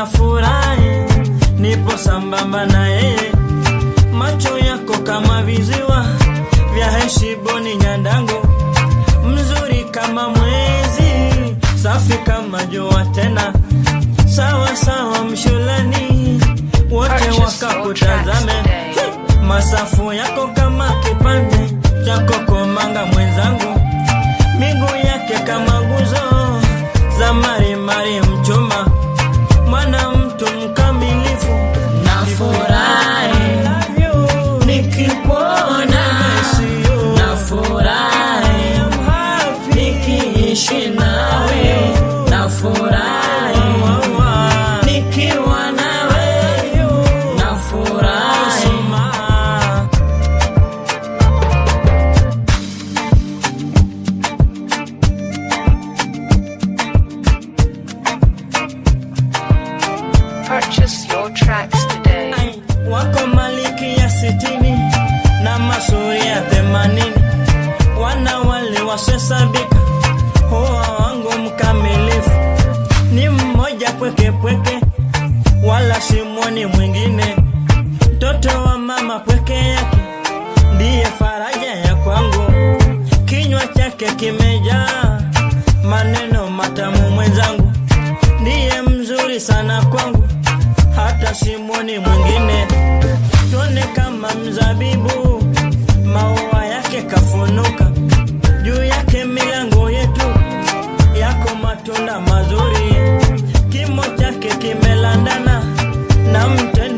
nafurahi, nipo sambamba na yeye. Macho yako kama viziwa vya Heshiboni Nyandango, mzuri kama mwezi, safi kama jua tena, sawa sawa mshulani, wote wakakutazame. Masafu yako kama kipande chako komanga mwenzangu, miguu yake kama nguzo za marimari mchuma, mwana mtu mkamilifu. Nafurahi nikikuona, nafurahi nikiishi nawe, nafurahi nikiwa nawe, nafurahi. Purchase your tracks today. Wako maliki ya 60 na masuri ya 80, wana wale wasesabika, hoa wangu mkamilifu. Ni mmoja pweke pweke, wala simoni mwingine, mtoto wa mama pweke yake, ndiye faraja ya kwangu. Kinywa chake kimejaa maneno matamu mwenzangu, ndiye mzuri sana kwangu, hata simoni mwingine. Tuone kama mzabibu, maua yake kafunuka, juu yake milango yetu yako matunda mazuri, kimo chake kimelandana na mtende